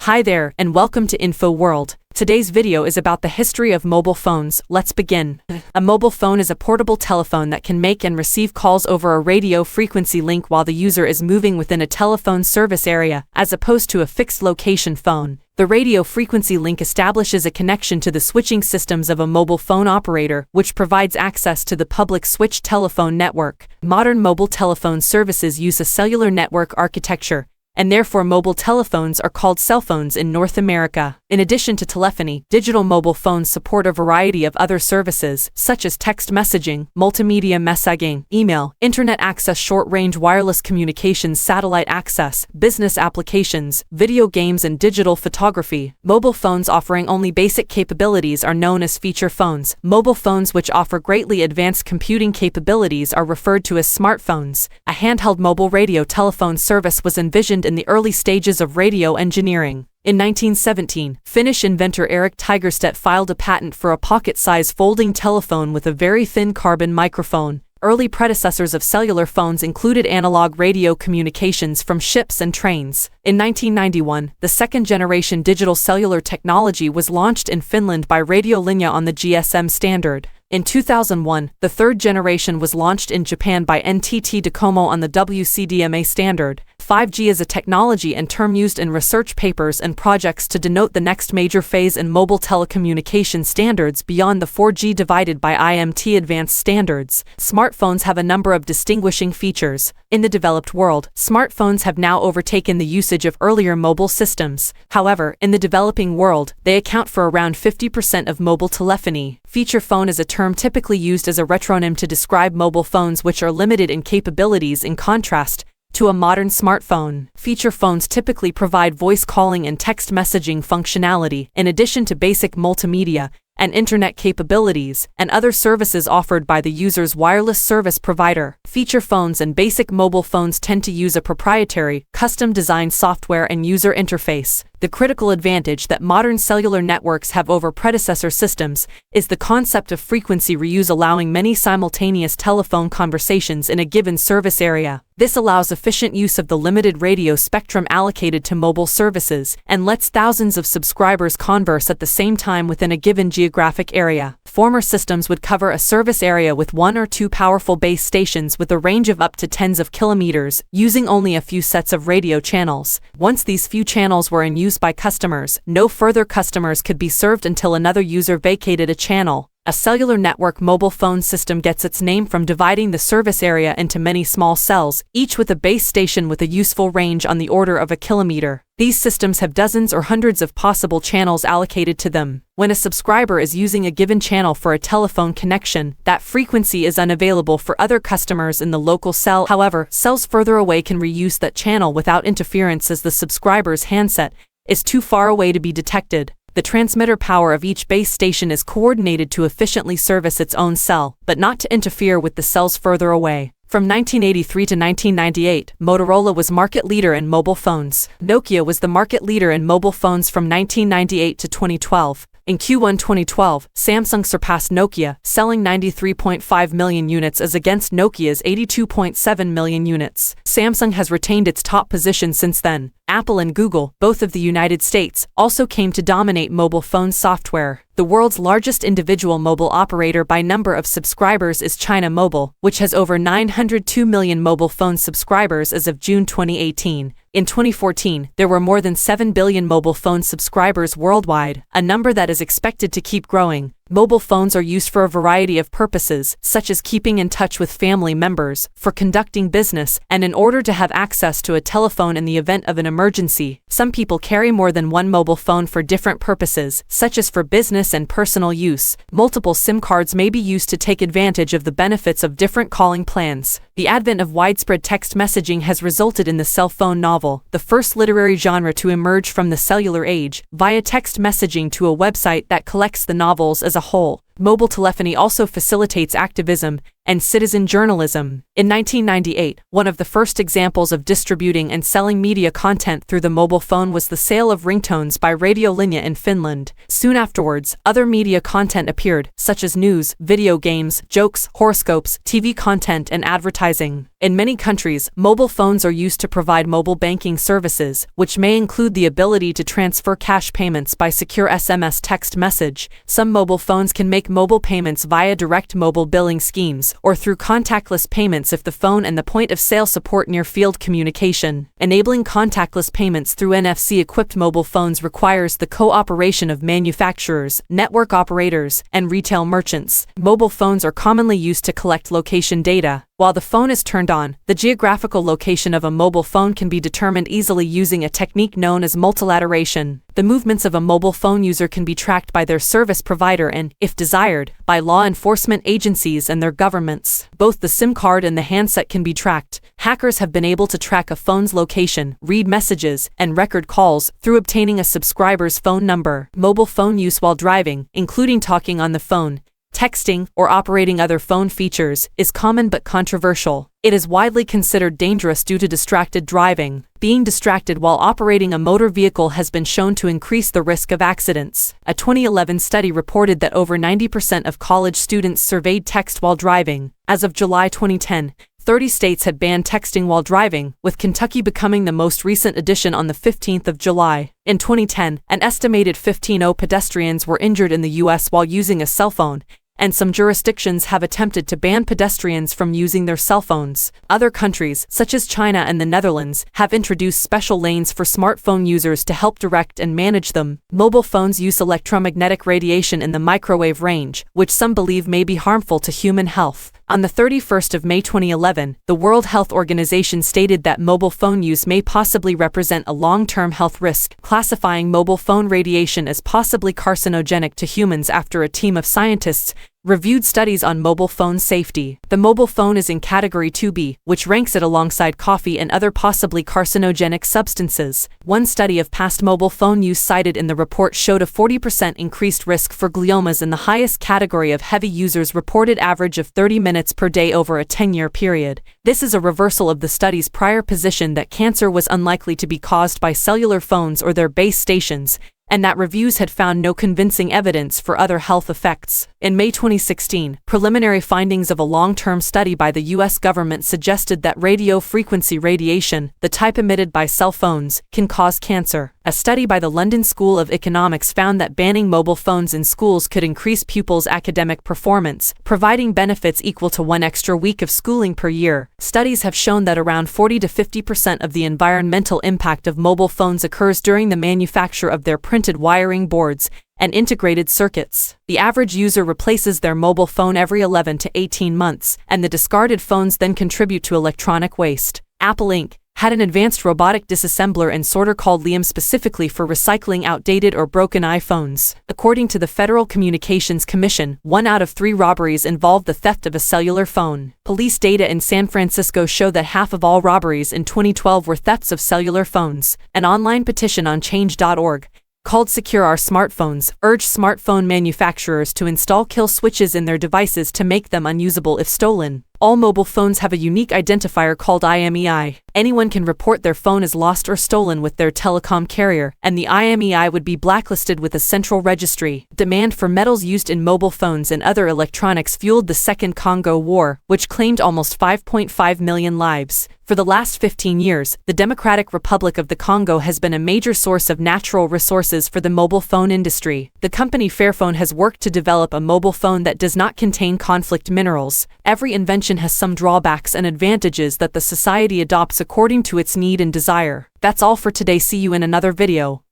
Hi there, and welcome to InfoWorld. Today's video is about the history of mobile phones. Let's begin. A mobile phone is a portable telephone that can make and receive calls over a radio frequency link while the user is moving within a telephone service area, as opposed to a fixed location phone. The radio frequency link establishes a connection to the switching systems of a mobile phone operator, which provides access to the public switch telephone network. Modern mobile telephone services use a cellular network architecture, and therefore mobile telephones are called cell phones in North America. In addition to telephony, digital mobile phones support a variety of other services, such as text messaging, multimedia messaging, email, internet access, short-range wireless communications, satellite access, business applications, video games, and digital photography. Mobile phones offering only basic capabilities are known as feature phones. Mobile phones which offer greatly advanced computing capabilities are referred to as smartphones. A handheld mobile radio telephone service was envisioned in the early stages of radio engineering. In 1917, Finnish inventor Erik Tigerstedt filed a patent for a pocket-size folding telephone with a very thin carbon microphone. Early predecessors of cellular phones included analog radio communications from ships and trains. In 1991, the second-generation digital cellular technology was launched in Finland by Radiolinja on the GSM standard. In 2001, the third generation was launched in Japan by NTT Docomo on the WCDMA standard. 5G is a technology and term used in research papers and projects to denote the next major phase in mobile telecommunication standards beyond the 4G divided by IMT advanced standards. Smartphones have a number of distinguishing features. In the developed world, smartphones have now overtaken the usage of earlier mobile systems. However, in the developing world, they account for around 50% of mobile telephony. Feature phone is a term typically used as a retronym to describe mobile phones which are limited in capabilities in contrast to a modern smartphone. Feature phones typically provide voice calling and text messaging functionality, in addition to basic multimedia and internet capabilities, and other services offered by the user's wireless service provider. Feature phones and basic mobile phones tend to use a proprietary, custom-designed software and user interface. The critical advantage that modern cellular networks have over predecessor systems is the concept of frequency reuse, allowing many simultaneous telephone conversations in a given service area. This allows efficient use of the limited radio spectrum allocated to mobile services and lets thousands of subscribers converse at the same time within a given geographic area. Former systems would cover a service area with one or two powerful base stations with a range of up to tens of kilometers, using only a few sets of radio channels. Once these few channels were in use by customers, no further customers could be served until another user vacated a channel. A cellular network mobile phone system gets its name from dividing the service area into many small cells, each with a base station with a useful range on the order of a kilometer. These systems have dozens or hundreds of possible channels allocated to them. When a subscriber is using a given channel for a telephone connection, that frequency is unavailable for other customers in the local cell. However, cells further away can reuse that channel without interference as the subscriber's handset is too far away to be detected. The transmitter power of each base station is coordinated to efficiently service its own cell, but not to interfere with the cells further away. From 1983 to 1998, Motorola was market leader in mobile phones. Nokia was the market leader in mobile phones from 1998 to 2012. In Q1 2012, Samsung surpassed Nokia, selling 93.5 million units as against Nokia's 82.7 million units. Samsung has retained its top position since then. Apple and Google, both of the United States, also came to dominate mobile phone software. The world's largest individual mobile operator by number of subscribers is China Mobile, which has over 902 million mobile phone subscribers as of June 2018. In 2014, there were more than 7 billion mobile phone subscribers worldwide, a number that is expected to keep growing. Mobile phones are used for a variety of purposes, such as keeping in touch with family members, for conducting business, and in order to have access to a telephone in the event of an emergency. Some people carry more than one mobile phone for different purposes, such as for business and personal use. Multiple SIM cards may be used to take advantage of the benefits of different calling plans. The advent of widespread text messaging has resulted in the cell phone novel, the first literary genre to emerge from the cellular age, via text messaging to a website that collects the novels as a whole. Mobile telephony also facilitates activism and citizen journalism. In 1998, one of the first examples of distributing and selling media content through the mobile phone was the sale of ringtones by Radio Linja in Finland. Soon afterwards, other media content appeared, such as news, video games, jokes, horoscopes, TV content, and advertising. In many countries, mobile phones are used to provide mobile banking services, which may include the ability to transfer cash payments by secure SMS text message. Some mobile phones can make mobile payments via direct mobile billing schemes, or through contactless payments if the phone and the point of sale support near-field communication. Enabling contactless payments through NFC-equipped mobile phones requires the cooperation of manufacturers, network operators, and retail merchants. Mobile phones are commonly used to collect location data. While the phone is turned on, the geographical location of a mobile phone can be determined easily using a technique known as multilateration. The movements of a mobile phone user can be tracked by their service provider and, if desired, by law enforcement agencies and their governments. Both the SIM card and the handset can be tracked. Hackers have been able to track a phone's location, read messages, and record calls through obtaining a subscriber's phone number. Mobile phone use while driving, including talking on the phone, texting, or operating other phone features, is common but controversial. It is widely considered dangerous due to distracted driving. Being distracted while operating a motor vehicle has been shown to increase the risk of accidents. A 2011 study reported that over 90% of college students surveyed text while driving. As of July 2010, 30 states had banned texting while driving, with Kentucky becoming the most recent addition on the 15th of July. In 2010, an estimated 15,000 pedestrians were injured in the U.S. while using a cell phone, and some jurisdictions have attempted to ban pedestrians from using their cell phones. Other countries, such as China and the Netherlands, have introduced special lanes for smartphone users to help direct and manage them. Mobile phones use electromagnetic radiation in the microwave range, which some believe may be harmful to human health. On the 31st of May 2011, the World Health Organization stated that mobile phone use may possibly represent a long-term health risk, classifying mobile phone radiation as possibly carcinogenic to humans after a team of scientists reviewed studies on mobile phone safety. The mobile phone is in Category 2B, which ranks it alongside coffee and other possibly carcinogenic substances. One study of past mobile phone use cited in the report showed a 40% increased risk for gliomas in the highest category of heavy users reported average of 30 minutes per day over a 10-year period. This is a reversal of the study's prior position that cancer was unlikely to be caused by cellular phones or their base stations, and that reviews had found no convincing evidence for other health effects. In May 2016, preliminary findings of a long-term study by the U.S. government suggested that radio frequency radiation, the type emitted by cell phones, can cause cancer. A study by the London School of Economics found that banning mobile phones in schools could increase pupils' academic performance, providing benefits equal to 1 extra week of schooling per year. Studies have shown that around 40 to 50% of the environmental impact of mobile phones occurs during the manufacture of their printed wiring boards and integrated circuits. The average user replaces their mobile phone every 11 to 18 months, and the discarded phones then contribute to electronic waste. Apple Inc. had an advanced robotic disassembler and sorter called Liam specifically for recycling outdated or broken iPhones. According to the Federal Communications Commission, 1 out of 3 robberies involved the theft of a cellular phone. Police data in San Francisco show that half of all robberies in 2012 were thefts of cellular phones. An online petition on change.org, called Secure Our Smartphones, urged smartphone manufacturers to install kill switches in their devices to make them unusable if stolen. All mobile phones have a unique identifier called IMEI. Anyone can report their phone as lost or stolen with their telecom carrier, and the IMEI would be blacklisted with a central registry. Demand for metals used in mobile phones and other electronics fueled the Second Congo War, which claimed almost 5.5 million lives. For the last 15 years, the Democratic Republic of the Congo has been a major source of natural resources for the mobile phone industry. The company Fairphone has worked to develop a mobile phone that does not contain conflict minerals. Every invention has some drawbacks and advantages that the society adopts according to its need and desire. That's all for today. See you in another video.